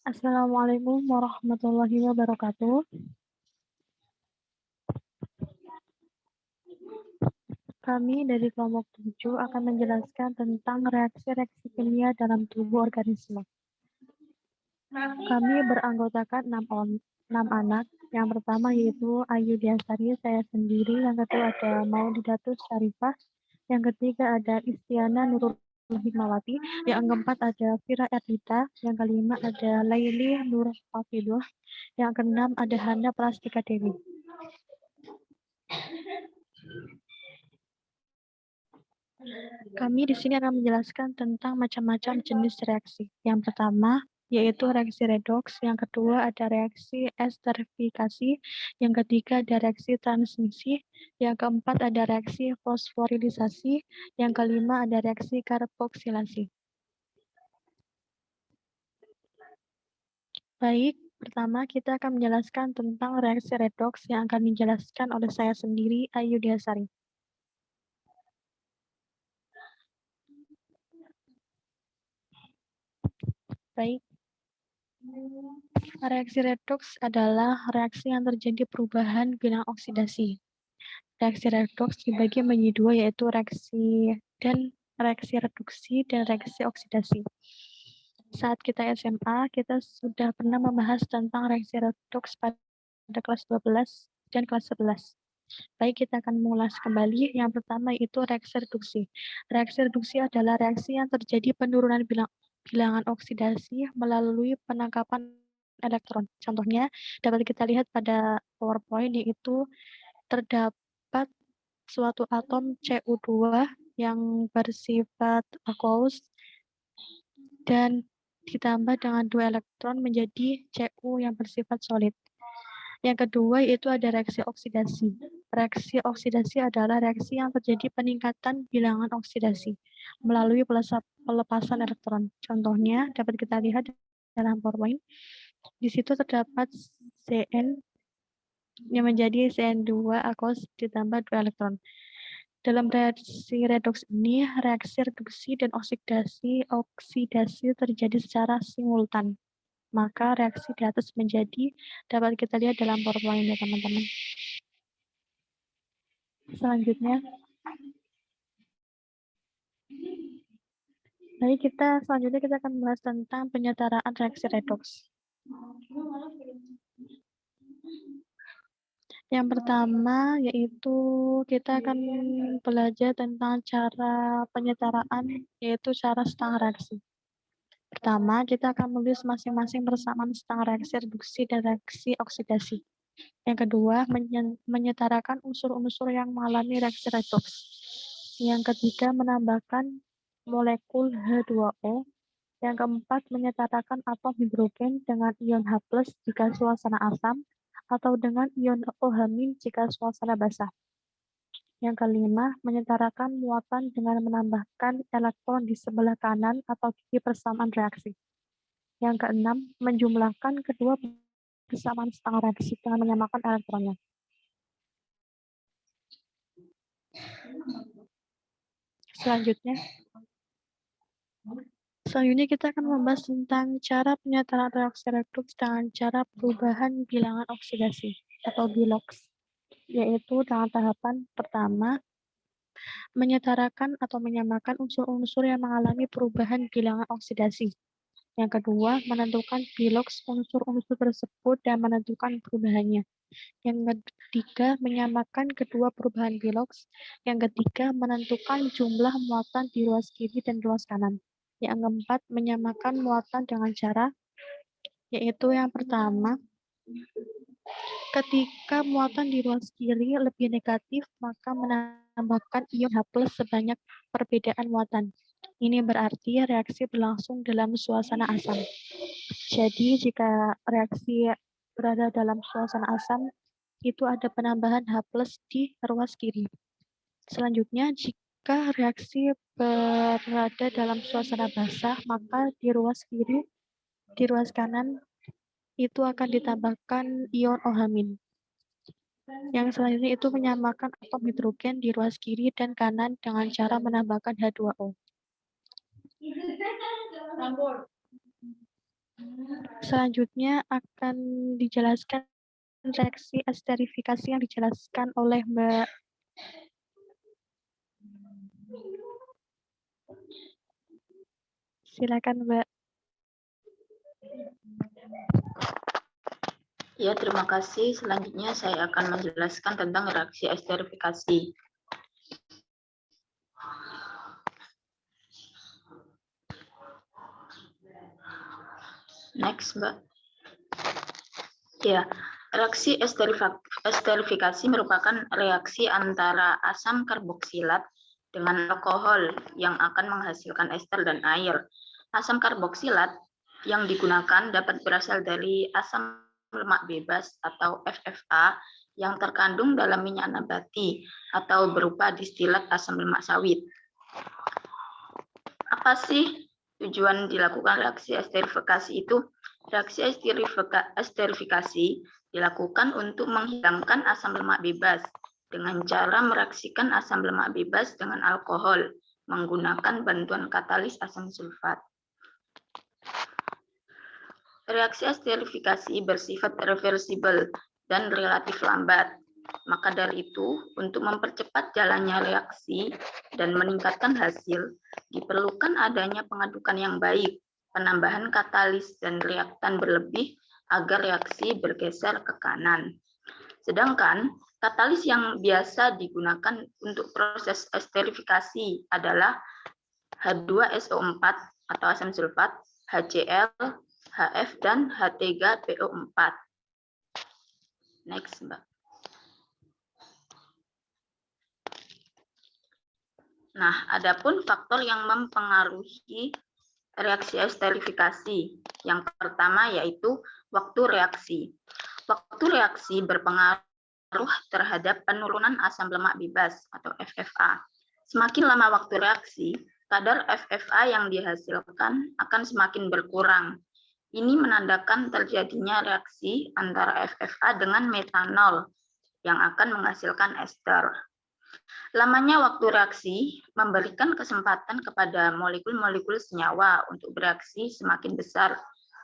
Assalamualaikum warahmatullahi wabarakatuh. Kami dari kelompok 7 akan menjelaskan tentang reaksi-reaksi kimia dalam tubuh organisme. Kami beranggotakan 6 anak. Yang pertama yaitu Ayu Diasari, saya sendiri. Yang kedua ada Maulidatus Syarifah. Yang ketiga ada Istiana Nurul Hikmawati. Yang keempat ada Fira Erdita. Yang kelima ada Laili Nur Hafidhah. Yang keenam ada Hana Prastika Dewi. Kami di sini akan menjelaskan tentang macam-macam jenis reaksi. Yang pertama yaitu reaksi redoks, yang kedua ada reaksi esterifikasi, yang ketiga ada reaksi transmisi, yang keempat ada reaksi fosforilisasi, yang kelima ada reaksi karboksilasi. Baik, pertama kita akan menjelaskan tentang reaksi redoks yang akan dijelaskan oleh saya sendiri, Ayu Diasari. Baik. Reaksi redoks adalah reaksi yang terjadi perubahan bilang oksidasi. Reaksi redoks dibagi menjadi dua, yaitu reaksi reduksi dan reaksi oksidasi. Saat kita SMA, kita sudah pernah membahas tentang reaksi redoks pada kelas 12 dan kelas 11. Baik, kita akan mengulas kembali. Yang pertama yaitu reaksi reduksi. Reaksi reduksi adalah reaksi yang terjadi penurunan bilangan oksidasi melalui penangkapan elektron. Contohnya dapat kita lihat pada PowerPoint, yaitu terdapat suatu atom Cu2 yang bersifat aqueous dan ditambah dengan 2 elektron menjadi Cu yang bersifat solid. Yang kedua yaitu ada reaksi oksidasi. Reaksi oksidasi adalah reaksi yang terjadi peningkatan bilangan oksidasi melalui pelepasan elektron. Contohnya dapat kita lihat dalam PowerPoint. Di situ terdapat Cn yang menjadi Cn2 aqueous ditambah 2 elektron. Dalam reaksi redoks ini, reaksi reduksi dan oksidasi terjadi secara simultan. Maka reaksi di atas menjadi dapat kita lihat dalam PowerPoint ya teman-teman. Selanjutnya, selanjutnya kita akan membahas tentang penyetaraan reaksi redoks. Yang pertama yaitu kita akan belajar tentang cara penyetaraan, yaitu cara setengah reaksi. Pertama, kita akan menulis masing-masing persamaan setengah reaksi reduksi dan reaksi oksidasi. Yang kedua, menyetarakan unsur-unsur yang mengalami reaksi redoks. Yang ketiga, menambahkan molekul H2O. Yang keempat, menyetarakan atom hidrogen dengan ion H+ jika suasana asam, atau dengan ion OH- jika suasana basah. Yang kelima, menyetarakan muatan dengan menambahkan elektron di sebelah kanan atau kiri persamaan reaksi. Yang keenam, menjumlahkan kedua persamaan setengah reaksi dengan menyamakan elektronnya. Selanjutnya kita akan membahas tentang cara penyetaraan reaksi redoks dengan cara perubahan bilangan oksidasi atau biloks, yaitu dengan tahapan pertama, menyetarakan atau menyamakan unsur-unsur yang mengalami perubahan bilangan oksidasi. Yang kedua, menentukan biloks unsur-unsur tersebut dan menentukan perubahannya. Yang ketiga, menyamakan kedua perubahan biloks. Yang ketiga, menentukan jumlah muatan di ruas kiri dan ruas kanan. Yang keempat, menyamakan muatan dengan cara, yaitu yang pertama, ketika muatan di ruas kiri lebih negatif, maka menambahkan ion H+ sebanyak perbedaan muatan. Ini berarti reaksi berlangsung dalam suasana asam. Jadi, jika reaksi berada dalam suasana asam, itu ada penambahan H+ di ruas kiri. Selanjutnya, jika reaksi berada dalam suasana basah, maka di ruas kiri, di ruas kanan, itu akan ditambahkan ion OH-. Yang selanjutnya itu menyamakan atom hidrogen di ruas kiri dan kanan dengan cara menambahkan H2O. Selanjutnya akan dijelaskan reaksi esterifikasi yang dijelaskan oleh Mbak. Silakan Mbak. Ya, terima kasih. Selanjutnya saya akan menjelaskan tentang reaksi esterifikasi. Next, Mbak. Ya, reaksi esterifikasi merupakan reaksi antara asam karboksilat dengan alkohol yang akan menghasilkan ester dan air. Asam karboksilat yang digunakan dapat berasal dari asam lemak bebas atau FFA yang terkandung dalam minyak nabati atau berupa distilat asam lemak sawit. Apa sih tujuan dilakukan reaksi esterifikasi itu? Reaksi esterifikasi dilakukan untuk menghilangkan asam lemak bebas dengan cara mereaksikan asam lemak bebas dengan alkohol menggunakan bantuan katalis asam sulfat. Reaksi esterifikasi bersifat reversibel dan relatif lambat. Maka dari itu, untuk mempercepat jalannya reaksi dan meningkatkan hasil, diperlukan adanya pengadukan yang baik, penambahan katalis dan reaktan berlebih agar reaksi bergeser ke kanan. Sedangkan katalis yang biasa digunakan untuk proses esterifikasi adalah H2SO4 atau asam sulfat, HCl, HF, dan H3PO4. Next, Mbak. Nah, adapun faktor yang mempengaruhi reaksi esterifikasi. Yang pertama yaitu waktu reaksi. Waktu reaksi berpengaruh terhadap penurunan asam lemak bebas atau FFA. Semakin lama waktu reaksi, kadar FFA yang dihasilkan akan semakin berkurang. Ini menandakan terjadinya reaksi antara FFA dengan metanol yang akan menghasilkan ester. Lamanya waktu reaksi memberikan kesempatan kepada molekul-molekul senyawa untuk bereaksi semakin besar,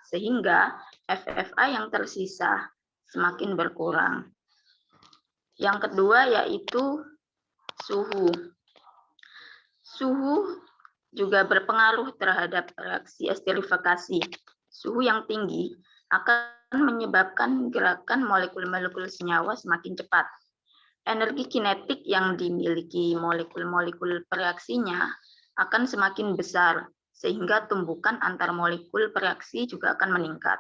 sehingga FFA yang tersisa semakin berkurang. Yang kedua yaitu suhu. Suhu juga berpengaruh terhadap reaksi esterifikasi. Suhu yang tinggi akan menyebabkan gerakan molekul-molekul senyawa semakin cepat. Energi kinetik yang dimiliki molekul-molekul pereaksinya akan semakin besar, sehingga tumbukan antar molekul pereaksi juga akan meningkat.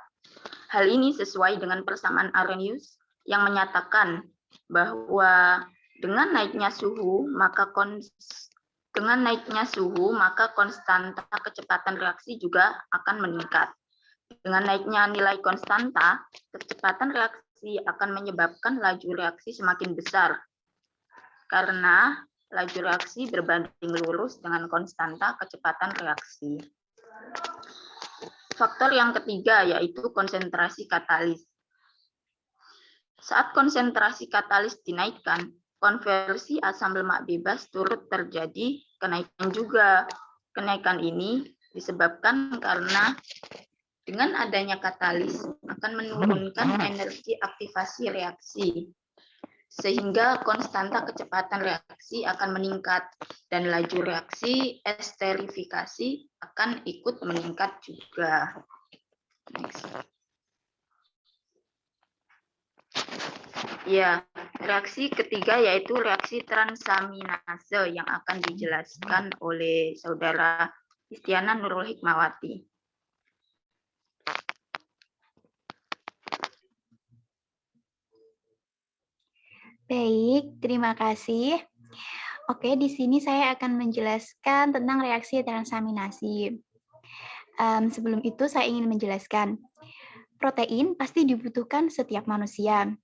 Hal ini sesuai dengan persamaan Arrhenius yang menyatakan bahwa dengan naiknya suhu, maka konstanta kecepatan reaksi juga akan meningkat. Dengan naiknya nilai konstanta, kecepatan reaksi akan menyebabkan laju reaksi semakin besar. Karena laju reaksi berbanding lurus dengan konstanta kecepatan reaksi. Faktor yang ketiga yaitu konsentrasi katalis. Saat konsentrasi katalis dinaikkan, konversi asam lemak bebas turut terjadi kenaikan juga. Kenaikan ini disebabkan karena dengan adanya katalis akan menurunkan energi aktivasi reaksi, sehingga konstanta kecepatan reaksi akan meningkat dan laju reaksi esterifikasi akan ikut meningkat juga. Next. Ya, reaksi ketiga yaitu reaksi transaminase yang akan dijelaskan oleh Saudara Istiana Nurul Hikmawati. Baik, terima kasih. Oke, di sini saya akan menjelaskan tentang reaksi transaminasi. Sebelum itu saya ingin menjelaskan, protein pasti dibutuhkan setiap manusia.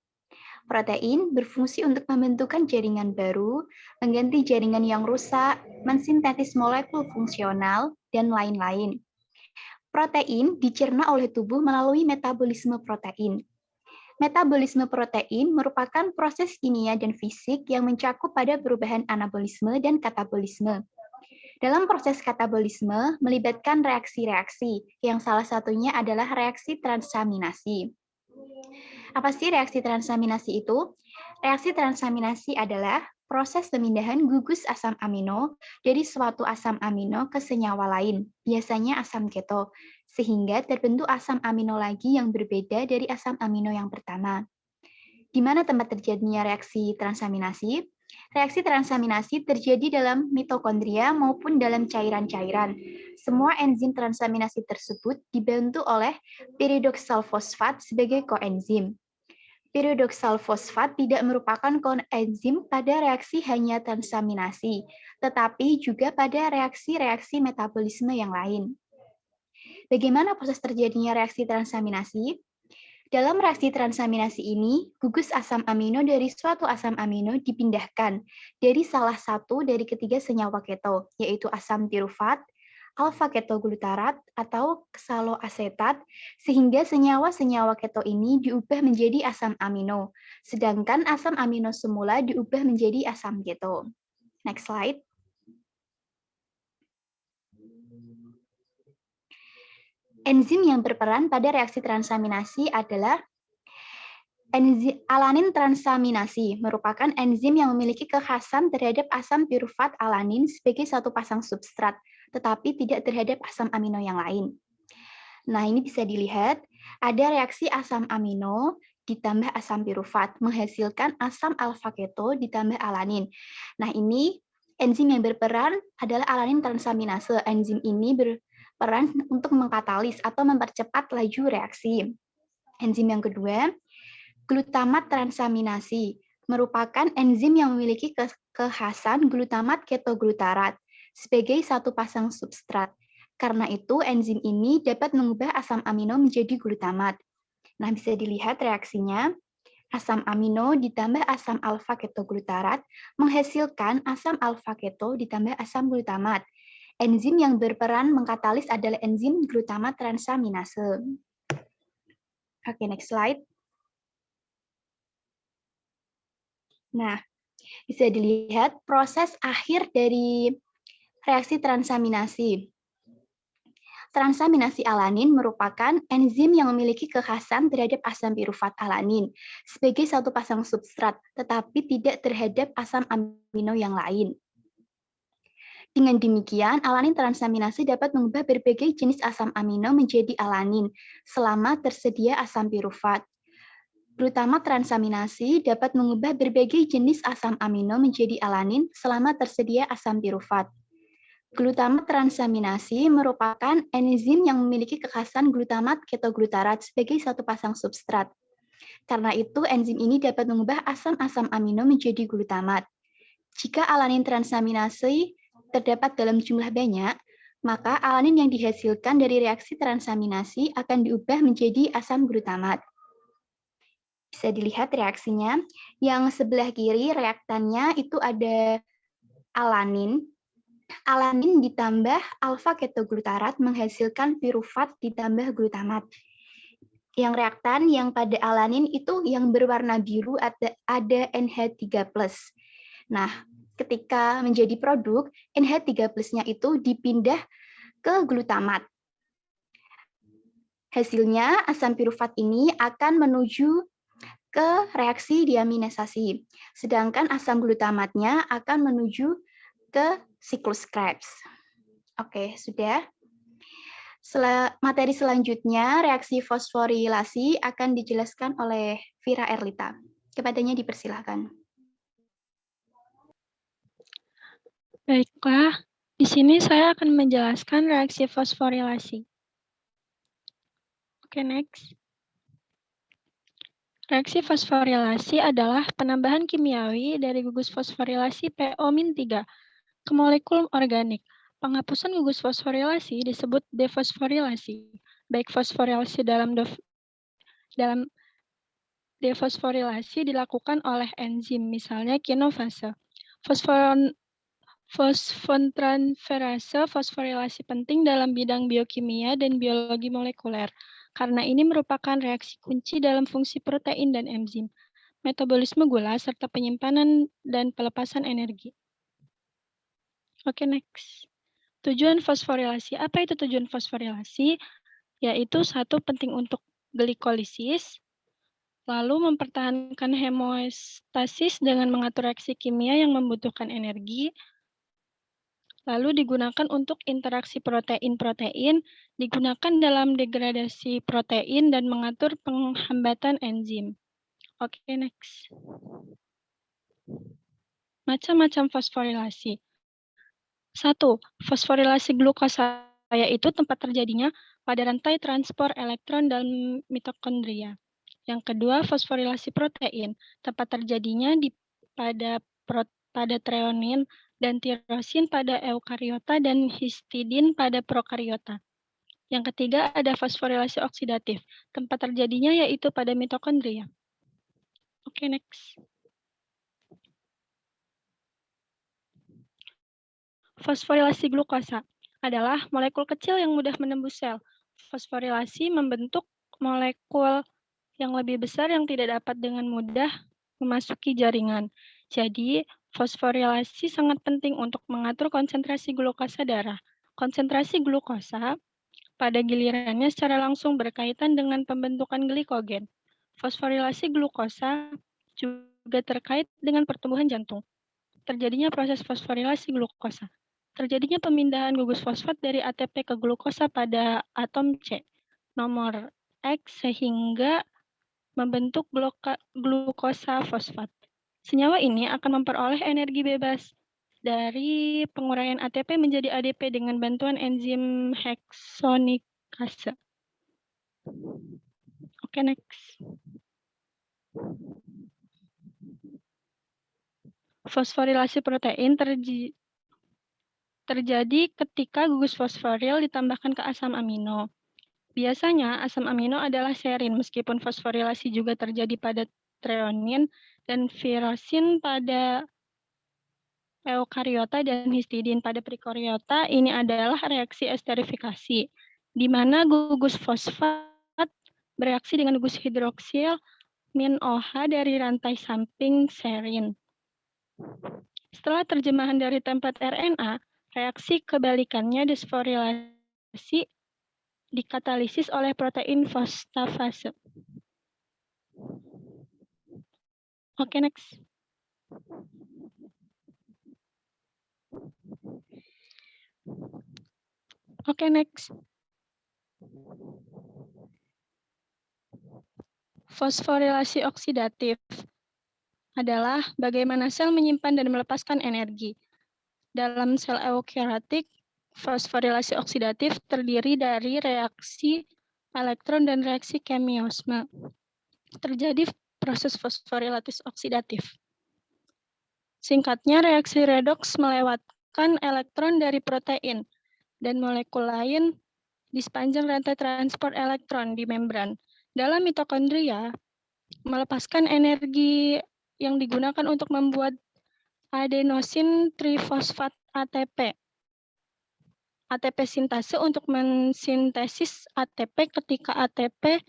Protein berfungsi untuk membentukkan jaringan baru, mengganti jaringan yang rusak, mensintetis molekul fungsional, dan lain-lain. Protein dicerna oleh tubuh melalui metabolisme protein. Metabolisme protein merupakan proses kimia dan fisik yang mencakup pada perubahan anabolisme dan katabolisme. Dalam proses katabolisme melibatkan reaksi-reaksi, yang salah satunya adalah reaksi transaminasi. Apa sih reaksi transaminasi itu? Reaksi transaminasi adalah proses pemindahan gugus asam amino dari suatu asam amino ke senyawa lain, biasanya asam keto, sehingga terbentuk asam amino lagi yang berbeda dari asam amino yang pertama. Di mana tempat terjadinya reaksi transaminasi? Reaksi transaminasi terjadi dalam mitokondria maupun dalam cairan-cairan. Semua enzim transaminasi tersebut dibantu oleh piridoksal fosfat sebagai koenzim. Piridoksal fosfat tidak merupakan koenzim pada reaksi hanya transaminasi, tetapi juga pada reaksi-reaksi metabolisme yang lain. Bagaimana proses terjadinya reaksi transaminasi? Dalam reaksi transaminasi ini, gugus asam amino dari suatu asam amino dipindahkan dari salah satu dari ketiga senyawa keto, yaitu asam pirufat, alfa-ketoglutarat, atau ksaloasetat, sehingga senyawa-senyawa keto ini diubah menjadi asam amino, sedangkan asam amino semula diubah menjadi asam keto. Next slide. Enzim yang berperan pada reaksi transaminasi adalah alanin transaminasi, merupakan enzim yang memiliki kekhasan terhadap asam pirufat alanin sebagai satu pasang substrat, tetapi tidak terhadap asam amino yang lain. Nah, ini bisa dilihat, ada reaksi asam amino ditambah asam pirufat, menghasilkan asam alfa-keto ditambah alanin. Nah, ini enzim yang berperan adalah alanin transaminase. Enzim ini berperan untuk mengkatalis atau mempercepat laju reaksi. Enzim yang kedua, glutamat transaminasi, merupakan enzim yang memiliki kekhasan glutamat ketoglutarat sebagai satu pasang substrat. Karena itu, enzim ini dapat mengubah asam amino menjadi glutamat. Nah, bisa dilihat reaksinya. Asam amino ditambah asam alfa-ketoglutarat menghasilkan asam alfa-keto ditambah asam glutamat. Enzim yang berperan mengkatalis adalah enzim glutamat transaminase. Oke, next slide. Nah, bisa dilihat proses akhir dari reaksi transaminasi. Transaminasi alanin merupakan enzim yang memiliki kekhasan terhadap asam pirufat alanin sebagai satu pasang substrat, tetapi tidak terhadap asam amino yang lain. Dengan demikian, alanin transaminasi dapat mengubah berbagai jenis asam amino menjadi alanin selama tersedia asam pirufat. Glutamat transaminasi dapat mengubah berbagai jenis asam amino menjadi alanin selama tersedia asam pirufat. Glutamat transaminasi merupakan enzim yang memiliki kekhasan glutamat ketoglutarat sebagai satu pasang substrat. Karena itu, enzim ini dapat mengubah asam-asam amino menjadi glutamat. Jika alanin transaminasi terdapat dalam jumlah banyak, maka alanin yang dihasilkan dari reaksi transaminasi akan diubah menjadi asam glutamat. Bisa dilihat reaksinya. Yang sebelah kiri reaktannya itu ada alanin. Alanin ditambah alfa-ketoglutarat menghasilkan pirufat ditambah glutamat. Yang reaktan yang pada alanin itu yang berwarna biru ada NH3+. Nah, ketika menjadi produk, NH3+-nya itu dipindah ke glutamat. Hasilnya, asam pirufat ini akan menuju ke reaksi diaminisasi, sedangkan asam glutamatnya akan menuju ke siklus Krebs. Oke, sudah. Materi selanjutnya, reaksi fosforilasi akan dijelaskan oleh Vira Erlita. Kepadanya dipersilahkan. Baiklah, di sini saya akan menjelaskan reaksi fosforilasi. Oke, next. Reaksi fosforilasi adalah penambahan kimiawi dari gugus fosforilasi PO-3 ke molekul organik. Penghapusan gugus fosforilasi disebut defosforilasi. Baik fosforilasi dalam defosforilasi dilakukan oleh enzim, misalnya kinofase. Fosfontransferase fosforilasi penting dalam bidang biokimia dan biologi molekuler. karena ini merupakan reaksi kunci dalam fungsi protein dan enzim, metabolisme gula, serta penyimpanan dan pelepasan energi. Oke, next. Tujuan fosforilasi. Apa itu tujuan fosforilasi? Yaitu satu, penting untuk glikolisis, lalu mempertahankan hemostasis dengan mengatur reaksi kimia yang membutuhkan energi, lalu digunakan untuk interaksi protein-protein, digunakan dalam degradasi protein dan mengatur penghambatan enzim. Oke, next. Macam-macam fosforilasi. 1. Fosforilasi glukosa, yaitu tempat terjadinya pada rantai transport elektron dalam mitokondria. Yang kedua, fosforilasi protein, tempat terjadinya pada treonin dan tirosin pada eukariota dan histidin pada prokariota. Yang ketiga, ada fosforilasi oksidatif, tempat terjadinya yaitu pada mitokondria. Oke, next. Fosforilasi glukosa adalah molekul kecil yang mudah menembus sel. Fosforilasi membentuk molekul yang lebih besar yang tidak dapat dengan mudah memasuki jaringan. Jadi, fosforilasi sangat penting untuk mengatur konsentrasi glukosa darah. Konsentrasi glukosa pada gilirannya secara langsung berkaitan dengan pembentukan glikogen. Fosforilasi glukosa juga terkait dengan pertumbuhan jantung. Terjadinya proses fosforilasi glukosa. Terjadinya pemindahan gugus fosfat dari ATP ke glukosa pada atom C, nomor X, sehingga membentuk glukosa fosfat. Senyawa ini akan memperoleh energi bebas dari penguraian ATP menjadi ADP dengan bantuan enzim heksonikase. Oke, next. Fosforilasi protein terjadi ketika gugus fosforil ditambahkan ke asam amino. Biasanya asam amino adalah serin, meskipun fosforilasi juga terjadi pada treonin dan virosin pada eukariota dan histidin pada prokariota. Ini adalah reaksi esterifikasi, di mana gugus fosfat bereaksi dengan gugus hidroksil min OH dari rantai samping serin. Setelah terjemahan dari template RNA, reaksi kebalikannya desfosforilasi dikatalisis oleh protein fosfatase. Oke, next. Oke, next. Fosforilasi oksidatif adalah bagaimana sel menyimpan dan melepaskan energi. Dalam sel eukariotik, fosforilasi oksidatif terdiri dari reaksi elektron dan reaksi kemiosme. Terjadi proses fosforilatis oksidatif. Singkatnya, reaksi redoks melewatkan elektron dari protein dan molekul lain di sepanjang rantai transport elektron di membran. Dalam mitokondria, melepaskan energi yang digunakan untuk membuat adenosin trifosfat ATP. ATP sintase untuk mensintesis ATP ketika ATP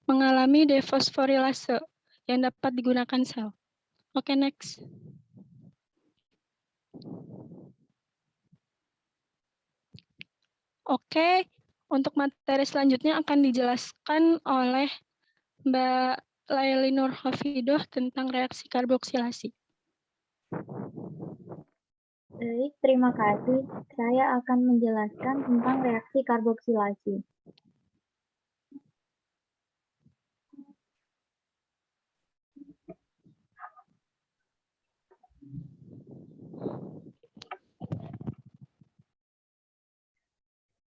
mengalami defosforilase yang dapat digunakan sel. Oke, next. Oke, untuk materi selanjutnya akan dijelaskan oleh Mbak Laili Nurhafidoh tentang reaksi karboksilasi. Baik, terima kasih. Saya akan menjelaskan tentang reaksi karboksilasi.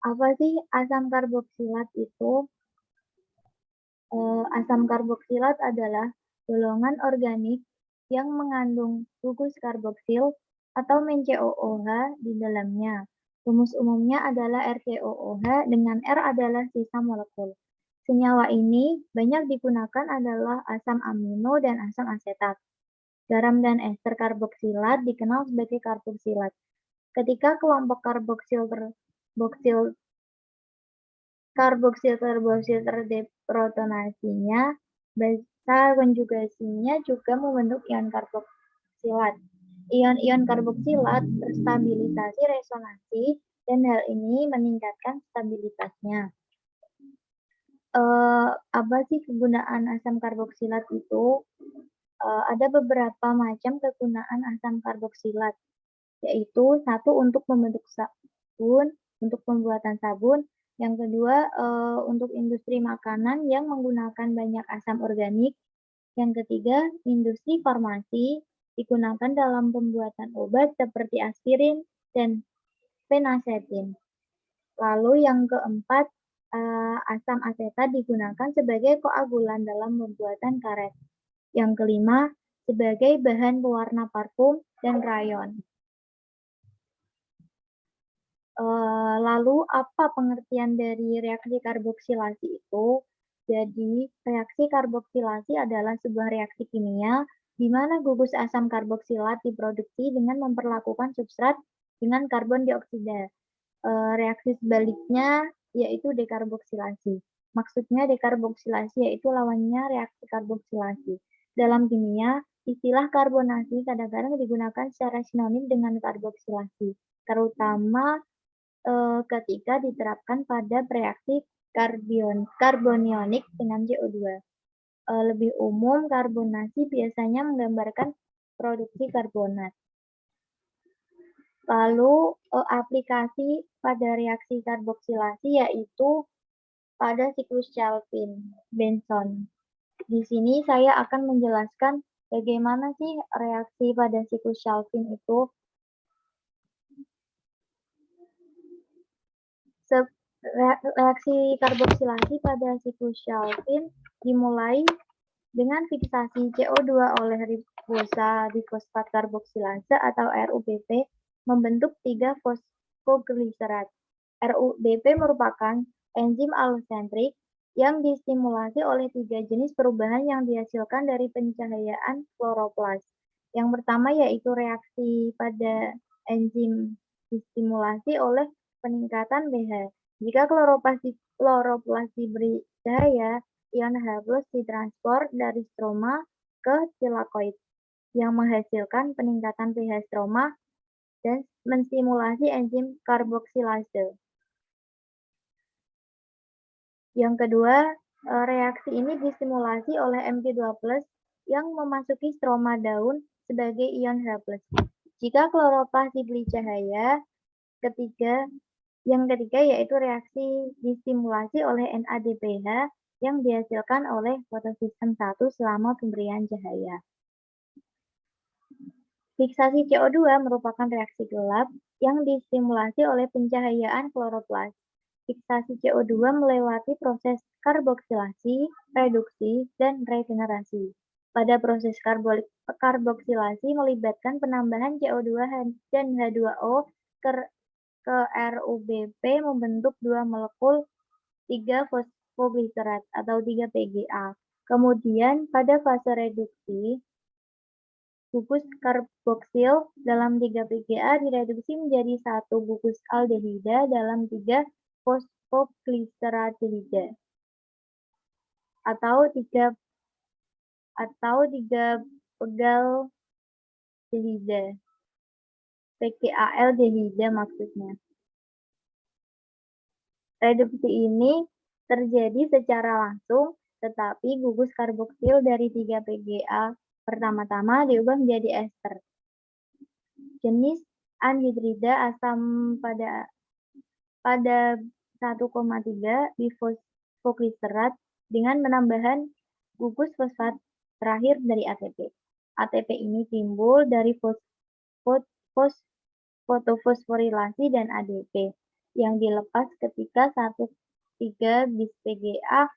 Apa sih asam karboksilat itu? Asam karboksilat adalah golongan organik yang mengandung gugus karboksil atau men-COOH di dalamnya. Rumus umumnya adalah RCOOH dengan R adalah sisa molekul. Senyawa ini banyak digunakan adalah asam amino dan asam asetat. Garam dan ester karboksilat dikenal sebagai karboksilat. Ketika kelompok karboksil karboksil terdeprotonasinya, basa konjugasinya juga membentuk ion karboksilat. Ion-ion karboksilat terstabilisasi resonansi dan hal ini meningkatkan stabilitasnya. Apa sih kegunaan asam karboksilat itu? Ada beberapa macam kegunaan asam karboksilat, yaitu satu untuk membentuk sabun, untuk pembuatan sabun. Yang kedua, untuk industri makanan yang menggunakan banyak asam organik. Yang ketiga, industri farmasi digunakan dalam pembuatan obat seperti aspirin dan penicillin. Lalu yang keempat, asam asetat digunakan sebagai koagulan dalam pembuatan karet. Yang kelima, sebagai bahan pewarna parfum dan rayon. Lalu apa pengertian dari reaksi karboksilasi itu? Jadi, reaksi karboksilasi adalah sebuah reaksi kimia di mana gugus asam karboksilat diproduksi dengan memperlakukan substrat dengan karbon dioksida. Reaksi sebaliknya yaitu dekarboksilasi. Maksudnya dekarboksilasi yaitu lawannya reaksi karboksilasi. Dalam kimia, istilah karbonasi kadang-kadang digunakan secara sinonim dengan karboksilasi, terutama ketika diterapkan pada reaksi karbonionik dengan CO2. Lebih umum, karbonasi biasanya menggambarkan produksi karbonat. Lalu, aplikasi pada reaksi karboksilasi yaitu pada siklus Calvin-Benson. Di sini saya akan menjelaskan bagaimana sih reaksi pada siklus Calvin itu. Reaksi karboksilasi pada siklus Calvin dimulai dengan fiksasi CO2 oleh ribosa difosfat karboksilase atau RUBP membentuk 3 fosfogliserat. RUBP merupakan enzim alosentrik yang distimulasi oleh 3 jenis perubahan yang dihasilkan dari pencahayaan kloroplas. Yang pertama yaitu reaksi pada enzim distimulasi oleh peningkatan pH. Jika kloroplas diberi cahaya, ion H+ ditransport dari stroma ke tilakoid yang menghasilkan peningkatan pH stroma dan menstimulasi enzim karboksilase. Yang kedua, reaksi ini distimulasi oleh Mg2+ yang memasuki stroma daun sebagai ion H+. Jika kloroplas diberi cahaya, yang ketiga yaitu reaksi distimulasi oleh NADPH yang dihasilkan oleh fotosistem 1 selama pemberian cahaya. Fiksasi CO2 merupakan reaksi gelap yang distimulasi oleh pencahayaan kloroplas. Fiksasi CO2 melewati proses karboksilasi, reduksi, dan regenerasi. Pada proses karboksilasi melibatkan penambahan CO2 dan H2O ke RUBP membentuk 2 molekul 3 fosfogliserat atau 3 PGA. Kemudian pada fase reduksi, gugus karboksil dalam 3 PGA direduksi menjadi 1 gugus aldehida dalam 3 fosfogliseratida atau 3 pegal dehida. PKAL-dehida maksudnya. Reduksi ini terjadi secara langsung, tetapi gugus karboksil dari 3 PGA pertama-tama diubah menjadi ester. Jenis anhidrida asam pada 1,3 bifosfogliserat dengan penambahan gugus fosfat terakhir dari ATP. ATP ini timbul dari fotofosforilasi dan ADP yang dilepas ketika 1,3 bis PGA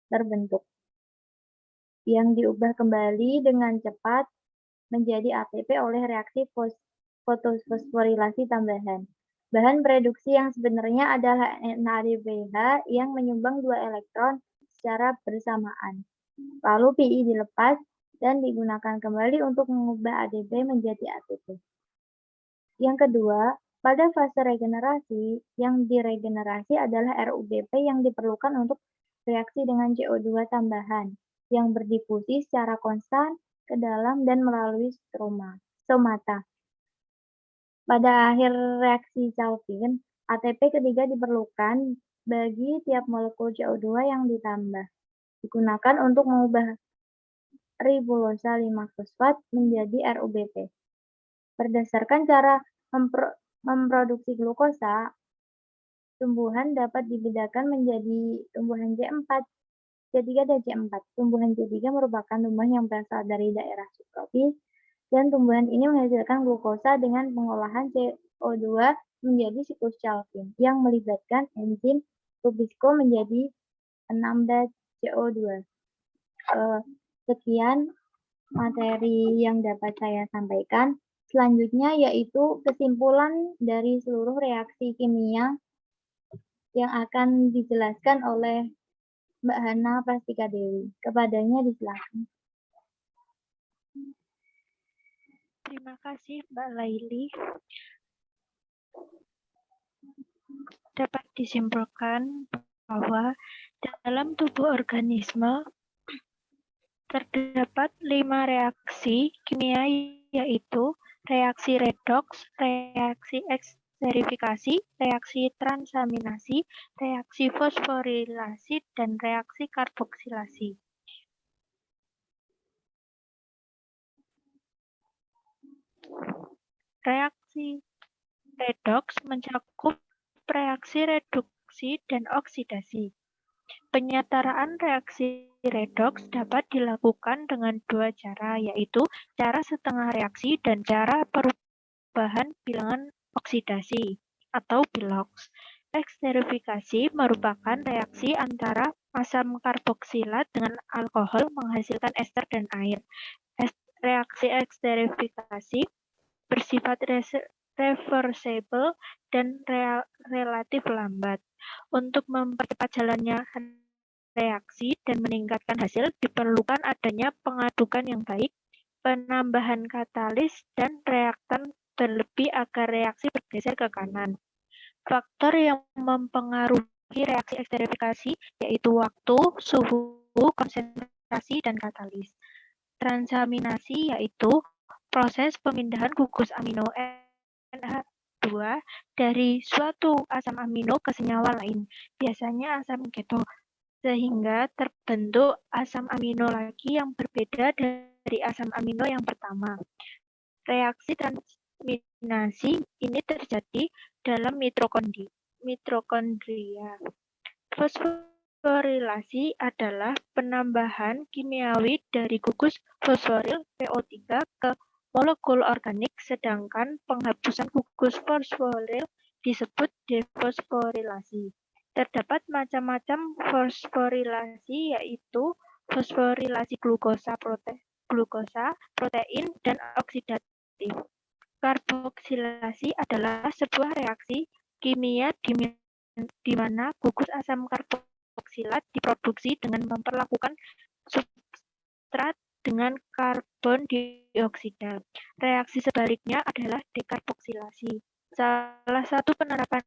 terbentuk, yang diubah kembali dengan cepat menjadi ATP oleh reaksi fotofosforilasi tambahan. Bahan reduksi yang sebenarnya adalah NADPH yang menyumbang 2 elektron secara bersamaan. Lalu Pi dilepas dan digunakan kembali untuk mengubah ADP menjadi ATP. Yang kedua, Pada fase regenerasi, yang diregenerasi adalah RUBP yang diperlukan untuk reaksi dengan CO2 tambahan yang berdifusi secara konstan ke dalam dan melalui stomata. Pada akhir reaksi Calvin, ATP ketiga diperlukan bagi tiap molekul CO2 yang ditambah, digunakan untuk mengubah ribulosa 5-fosfat menjadi RUBP. Berdasarkan cara memproduksi glukosa, tumbuhan dapat dibedakan menjadi tumbuhan J4, J3 dan J4. Tumbuhan J3 merupakan tumbuhan yang berasal dari daerah subtropis, dan tumbuhan ini menghasilkan glukosa dengan pengolahan CO2 menjadi siklus Calvin yang melibatkan enzim Rubisco menjadi 16 CO2. Sekian materi yang dapat saya sampaikan. Selanjutnya yaitu kesimpulan dari seluruh reaksi kimia yang akan dijelaskan oleh Mbak Hana Prastika Dewi. Kepadanya disilakan. Terima kasih Mbak Laili. Dapat disimpulkan bahwa dalam tubuh organisme terdapat 5 reaksi kimia, yaitu reaksi redoks, reaksi esterifikasi, reaksi transaminasi, reaksi fosforilasi, dan reaksi karboksilasi. Reaksi redoks mencakup reaksi reduksi dan oksidasi. Penyetaraan reaksi redoks dapat dilakukan dengan 2 cara, yaitu cara setengah reaksi dan cara perubahan bilangan oksidasi atau biloks. Esterifikasi merupakan reaksi antara asam karboksilat dengan alkohol menghasilkan ester dan air. Reaksi esterifikasi bersifat reversible dan relatif lambat. Untuk mempercepat jalannya reaksi dan meningkatkan hasil, diperlukan adanya pengadukan yang baik, penambahan katalis, dan reaktan berlebih agar reaksi bergeser ke kanan. Faktor yang mempengaruhi reaksi esterifikasi yaitu waktu, suhu, konsentrasi, dan katalis. Transaminasi yaitu proses pemindahan gugus amino NH2 dari suatu asam amino ke senyawa lain, biasanya asam keto, sehingga terbentuk asam amino lagi yang berbeda dari asam amino yang pertama. Reaksi transaminasi ini terjadi dalam mitokondria. Fosforilasi adalah penambahan kimiawi dari gugus fosforil PO3 ke molekul organik, sedangkan penghapusan gugus fosforil disebut defosforilasi. Terdapat macam-macam fosforilasi, yaitu fosforilasi glukosa, protein, dan oksidatif. Karboksilasi adalah sebuah reaksi kimia di mana gugus asam karboksilat diproduksi dengan memperlakukan substrat dengan karbon dioksida. Reaksi sebaliknya adalah dekarboksilasi. Salah satu penerapan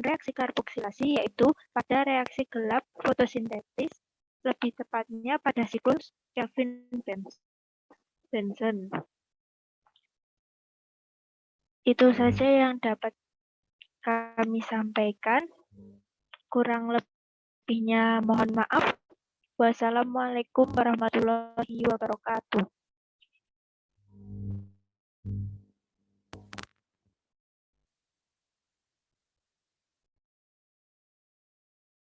reaksi karboksilasi yaitu pada reaksi gelap fotosintesis, lebih tepatnya pada siklus Kelvin-Benson. Itu saja yang dapat kami sampaikan. Kurang lebihnya mohon maaf. Wassalamualaikum warahmatullahi wabarakatuh.